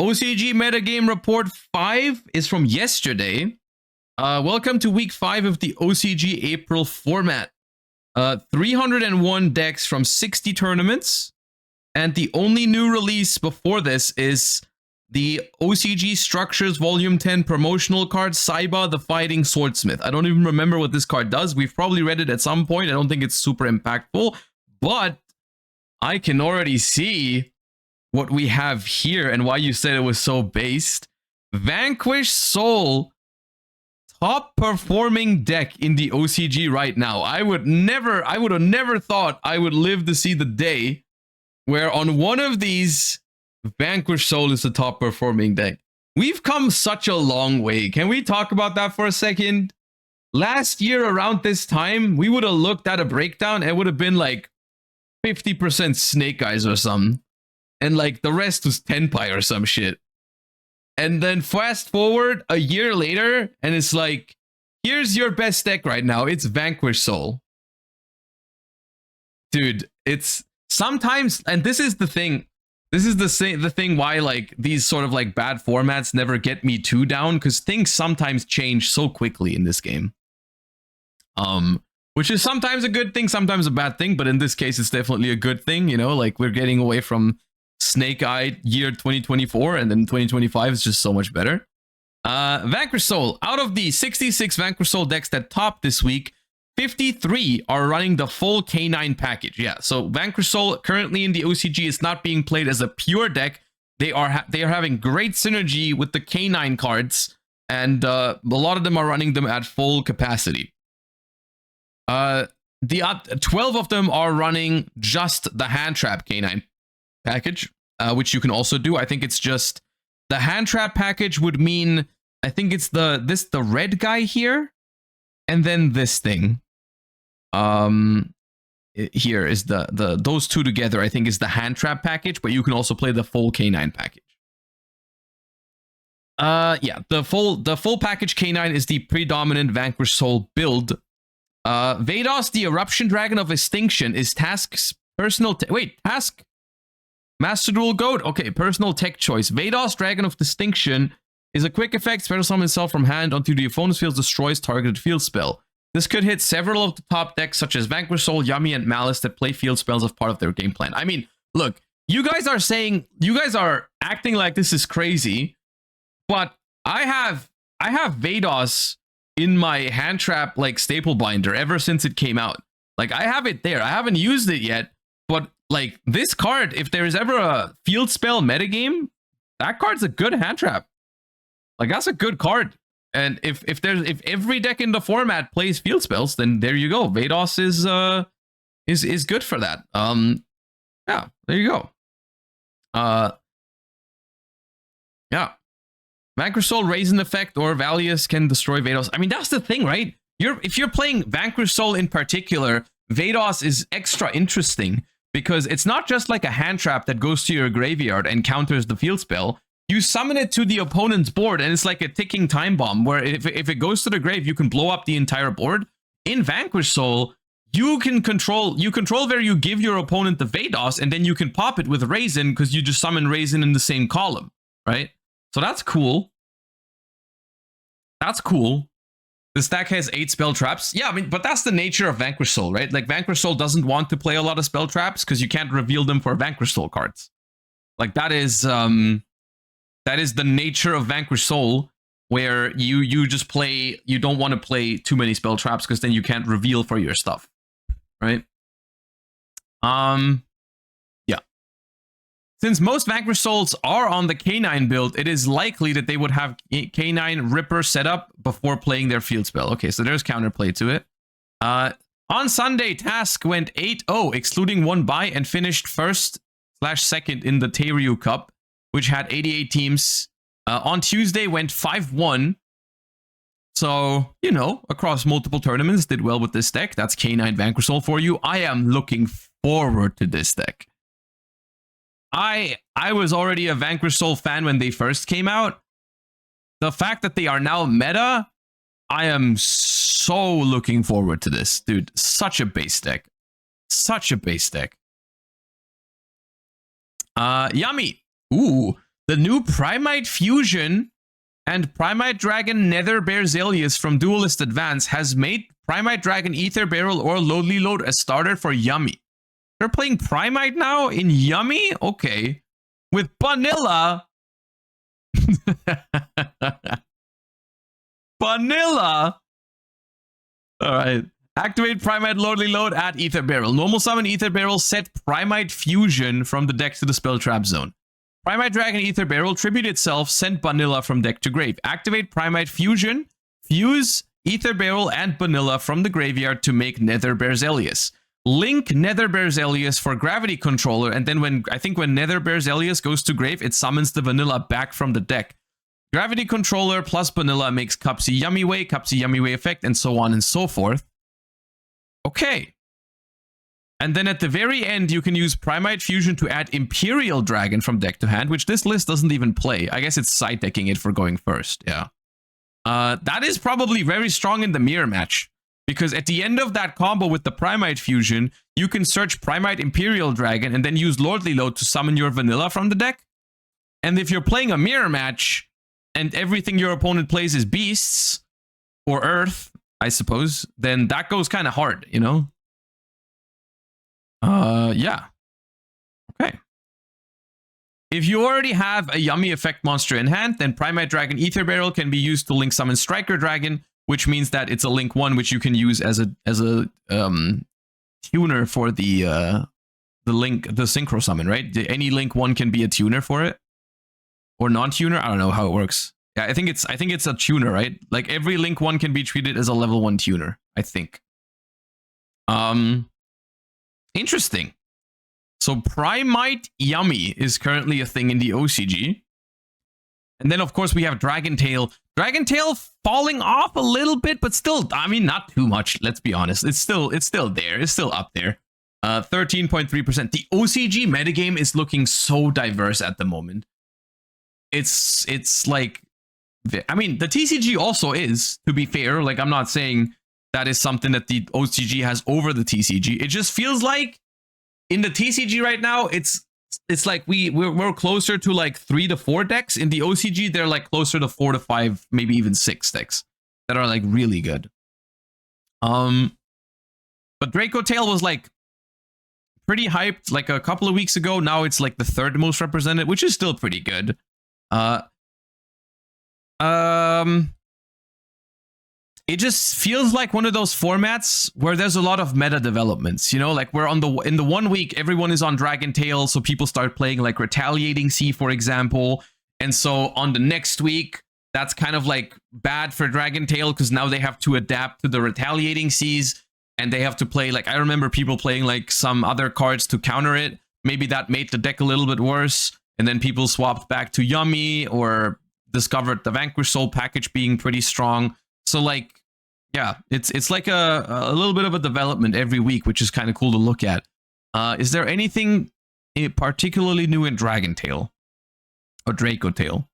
OCG Metagame Report 5 is from yesterday. Welcome to week 5 of the OCG April format. 301 decks from 60 tournaments. And the only new release before this is the OCG Structures Volume 10 promotional card, Saiba the Fighting Swordsmith. I don't even remember what this card does. We've probably read it at some point. I don't think it's super impactful, but I can already see what we have here and why you said it was so based. Vanquish Soul, top performing deck in the OCG right now. I would have never thought I would live to see the day where on one of these, Vanquish Soul is the top performing deck. We've come such a long way. Can we talk about that for a second? Last year around this time, we would have looked at a breakdown and it would have been like 50% Snake Eyes or something. And like the rest was Tenpai or some shit. And then fast forward a year later, and it's like, here's your best deck right now. It's Vanquish Soul. Dude, it's sometimes, and this is the thing. This is the thing why like these sort of like bad formats never get me too down, because things sometimes change so quickly in this game. Which is sometimes a good thing, sometimes a bad thing, but in this case, it's definitely a good thing. You know, like we're getting away from Snake-Eyed year 2024, and then 2025 is just so much better. Vanquish Soul, out of the 66 Vanquish Soul decks that topped this week, 53 are running the full K9 package. Yeah, so Vanquish Soul currently in the OCG is not being played as a pure deck. They are having great synergy with the K9 cards, and a lot of them are running them at full capacity. The 12 of them are running just the Hand Trap K9 package, which you can also do. I think it's just the Hand Trap package would mean, I think it's the red guy here, and then this thing. Here is the those two together, I think is the Hand Trap package, but you can also play the full K9 package. Yeah, the full package K9 is the predominant Vanquish Soul build. Vados, the Eruption Dragon of Extinction, is Task's personal Task Master Duel Goat. Okay, personal tech choice. Vados, Dragon of Distinction, is a quick effect. Special summon itself from hand onto the opponent's field, destroys targeted field spell. This could hit several of the top decks, such as Vanquish Soul, Yummy, and Malice, that play field spells as part of their game plan. I mean, look, you guys are acting like this is crazy, but I have Vados in my Hand Trap like staple binder ever since it came out. Like I have it there. I haven't used it yet, but like this card, if there is ever a field spell metagame, that card's a good Hand Trap. Like that's a good card. And if every deck in the format plays field spells, then there you go. Vados is good for that. Yeah, there you go. Yeah. Vanquish Soul, Raisin Effect, or Valius can destroy Vados. I mean, that's the thing, right? If you're playing Vanquish Soul in particular, Vados is extra interesting because it's not just like a hand trap that goes to your graveyard and counters the field spell. You summon it to the opponent's board, and it's like a ticking time bomb where if it goes to the grave, you can blow up the entire board. In Vanquish Soul, you control where you give your opponent the Vados, and then you can pop it with Raisin because you just summon Raisin in the same column, right? So that's cool. That's cool. This deck has 8 spell traps. Yeah, I mean, but that's the nature of Vanquish Soul, right? Like Vanquish Soul doesn't want to play a lot of spell traps because you can't reveal them for Vanquish Soul cards. Like that is the nature of Vanquish Soul, where you just play, you don't want to play too many spell traps because then you can't reveal for your stuff, right? Yeah. Since most Vanquish Souls are on the K9 build, it is likely that they would have K9 Ripper set up before playing their field spell. Okay, so there's counterplay to it. On Sunday, Task went 8-0, excluding one bye, and finished first/second in the Teiryu Cup, which had 88 teams. On Tuesday, went 5-1. So, you know, across multiple tournaments, did well with this deck. That's K9 Vanquish Soul for you. I am looking forward to this deck. I was already a Vanquish Soul fan when they first came out. The fact that they are now meta, I am so looking forward to this. Dude, such a base deck. Such a base deck. Yummy. Ooh, The new Primite Fusion and Primite Dragon Nether Berzelius from Duelist Advance has made Primite Dragon Ether Barrel or Lowly Load a starter for Yummy. They're playing Primite now in Yummy? Okay. With Vanilla. Vanilla. All right. Activate Primite Lowly Load at Ether Barrel. Normal summon Ether Barrel, set Primite Fusion from the deck to the spell trap zone. Primite Dragon Ether Barrel, tribute itself, send Vanilla from deck to grave. Activate Primite Fusion, fuse Ether Barrel and Vanilla from the graveyard to make Nether Berzelius. Link Nether Berzelius for Gravity Controller, and then when Nether Berzelius goes to grave, it summons the Vanilla back from the deck. Gravity Controller plus Vanilla makes Cupsy Yummy Way effect, and so on and so forth. Okay. And then at the very end, you can use Primite Fusion to add Imperial Dragon from deck to hand, which this list doesn't even play. I guess it's side decking it for going first, yeah. That is probably very strong in the mirror match. Because at the end of that combo with the Primite Fusion, you can search Primite Imperial Dragon and then use Lordly Load to summon your Vanilla from the deck. And if you're playing a mirror match and everything your opponent plays is beasts or earth, I suppose, then that goes kind of hard, you know? Yeah. Okay. If you already have a Yummy effect monster in hand, then Primite Dragon Ether Barrel can be used to link summon Striker Dragon, which means that it's a link 1 which you can use as a tuner for the synchro summon, right? Any link 1 can be a tuner for it, or non-tuner. I don't know how it works. Yeah, I think it's a tuner, right? Like every link 1 can be treated as a level 1 tuner, I think. Interesting. So Primite Yummy is currently a thing in the OCG. And then, of course, we have Dragon Tail. Dragon Tail falling off a little bit, but still, I mean, not too much. Let's be honest. It's still there. It's still up there. 13.3%. The OCG metagame is looking so diverse at the moment. It's like, I mean, the TCG also is, to be fair. Like, I'm not saying that is something that the OCG has over the TCG. It just feels like in the TCG right now, it's like we're closer to like 3 to 4 decks. In the OCG, they're like closer to 4 to 5, maybe even 6 decks that are like really good. But Draco Tail was like pretty hyped like a couple of weeks ago. Now it's like the 3rd most represented, which is still pretty good. It just feels like one of those formats where there's a lot of meta developments, you know, like we're in the 1 week, everyone is on Dragon Tail, so people start playing like Retaliating Sea, for example. And so on the next week, that's kind of like bad for Dragon Tail because now they have to adapt to the Retaliating Seas and they have to play, like, I remember people playing like some other cards to counter it. Maybe that made the deck a little bit worse. And then people swapped back to Yummy or discovered the Vanquish Soul package being pretty strong. So like, yeah, it's like a little bit of a development every week, which is kind of cool to look at. Is there anything particularly new in Dragon Tail or Draco Tail?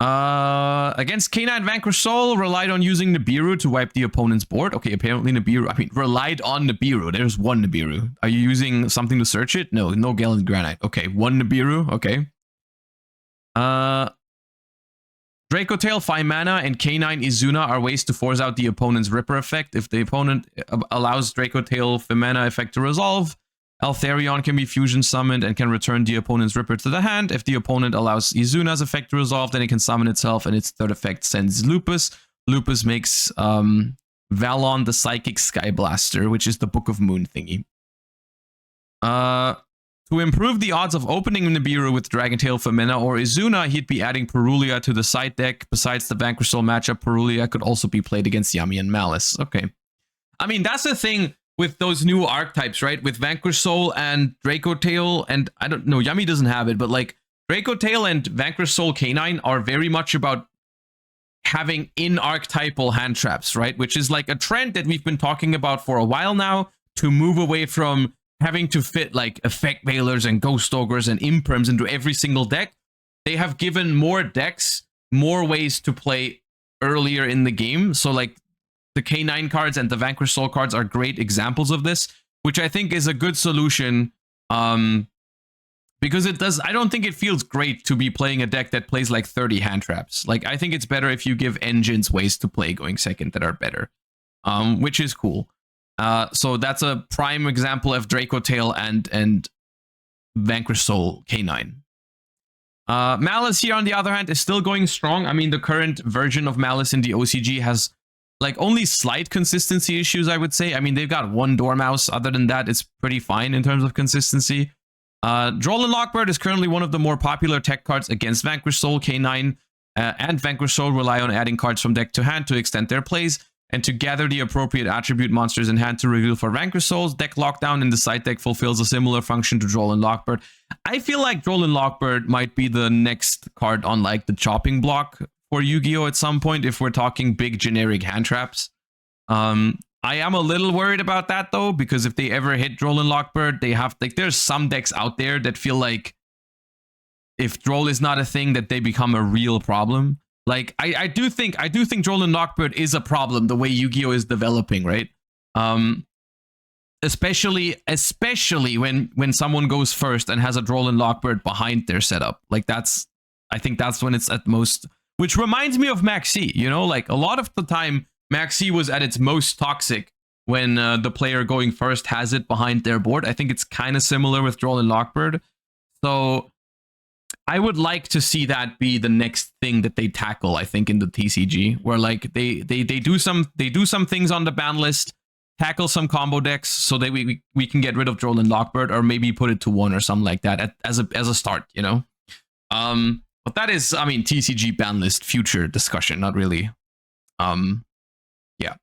Against K9 Vanquish Soul, relied on using Nibiru to wipe the opponent's board. Okay, apparently Nibiru, I mean, relied on Nibiru. There's one Nibiru. Are you using something to search it? No Gallant Granite. Okay, one Nibiru. Okay. Draco Tail, 5 mana, and K9 Izuna are ways to force out the opponent's Ripper effect. If the opponent allows Draco Tail 5 mana effect to resolve, Altharion can be fusion summoned and can return the opponent's Ripper to the hand. If the opponent allows Izuna's effect to resolve, then it can summon itself, and its 3rd effect sends Lupus. Lupus makes Valon the Psychic Sky Blaster, which is the Book of Moon thingy. To improve the odds of opening Nibiru with Dragon Tail for mana or Izuna, he'd be adding Perulia to the side deck. Besides the Vanquish Soul matchup, Perulia could also be played against Yummy and Malice. Okay. I mean, that's the thing with those new archetypes, right? With Vanquish Soul and Draco Tail, and I don't know, Yummy doesn't have it, but like Draco Tail and Vanquish Soul K9 are very much about having in-archetypal hand traps, right? Which is like a trend that we've been talking about for a while now, to move away from having to fit like Effect Veilers and Ghost Ogres and Imprims into every single deck. They have given more decks more ways to play earlier in the game. So like the K9 cards and the Vanquish Soul cards are great examples of this, which I think is a good solution Because it does, I don't think it feels great to be playing a deck that plays like 30 hand traps. Like, I think it's better if you give engines ways to play going second that are better. Which is cool. So that's a prime example of Draco Tail and Vanquish Soul K9. Malice here, on the other hand, is still going strong. I mean, the current version of Malice in the OCG has like only slight consistency issues, I would say. I mean, they've got one Dormouse. Other than that, it's pretty fine in terms of consistency. Droll and Lock Bird is currently one of the more popular tech cards against Vanquish Soul. K9 and Vanquish Soul rely on adding cards from deck to hand to extend their plays and to gather the appropriate attribute monsters in hand to reveal for Vanquish Souls. Deck Lockdown in the side deck fulfills a similar function to Droll and Lock Bird. I feel like Droll and Lock Bird might be the next card on like the chopping block for Yu-Gi-Oh! At some point if we're talking big generic hand traps. I am a little worried about that though, because if they ever hit Droll and Lock Bird, they have like there's some decks out there that feel like if Droll is not a thing, that they become a real problem. Like I do think Droll and Lock Bird is a problem the way Yu-Gi-Oh! Is developing, right? Especially when someone goes first and has a Droll and Lock Bird behind their setup. Like I think that's when it's at most, which reminds me of Maxi, you know, like a lot of the time Maxi was at its most toxic when the player going first has it behind their board. I think it's kind of similar with Droll and Lock Bird. So I would like to see that be the next thing that they tackle, I think, in the TCG, where like they do some things on the ban list, tackle some combo decks so that we can get rid of Droll and Lock Bird, or maybe put it to 1 or something like that as a start, you know. But that is, I mean, TCG ban list future discussion, not really. Yeah.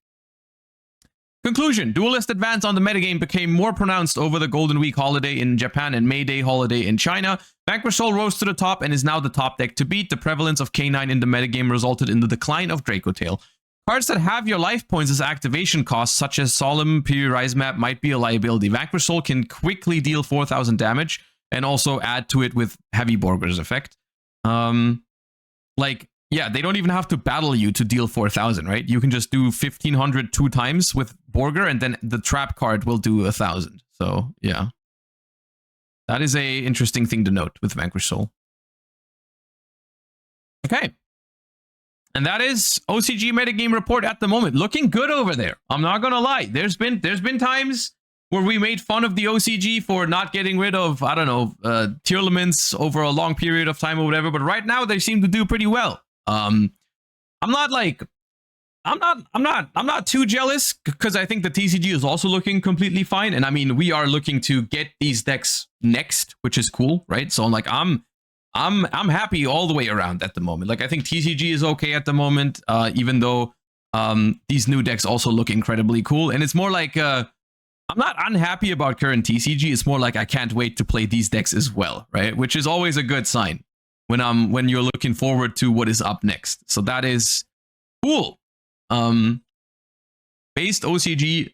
Conclusion. Duelist advance on the metagame became more pronounced over the Golden Week holiday in Japan and May Day holiday in China. Vanquish Soul rose to the top and is now the top deck to beat. The prevalence of K9 in the metagame resulted in the decline of Draco Tail. Cards that have your life points as activation costs, such as Solemn Rise Map, might be a liability. Vanquish Soul can quickly deal 4,000 damage and also add to it with Heavy Borger's effect. Like, yeah, they don't even have to battle you to deal 4,000, right? You can just do 1,500 2 times with Borger, and then the trap card will do 1,000. So, yeah. That is a interesting thing to note with Vanquish Soul. Okay. And that is OCG metagame report at the moment. Looking good over there. I'm not gonna lie. There's been times where we made fun of the OCG for not getting rid of, I don't know, tier limits over a long period of time or whatever, but right now they seem to do pretty well. I'm not too jealous, because I think the TCG is also looking completely fine. And I mean, we are looking to get these decks next, which is cool, right? So like I'm happy all the way around at the moment. Like I think TCG is okay at the moment, even though these new decks also look incredibly cool. And it's more like I'm not unhappy about current TCG. It's more like I can't wait to play these decks as well, right? Which is always a good sign when you're looking forward to what is up next. So that is cool. Based OCG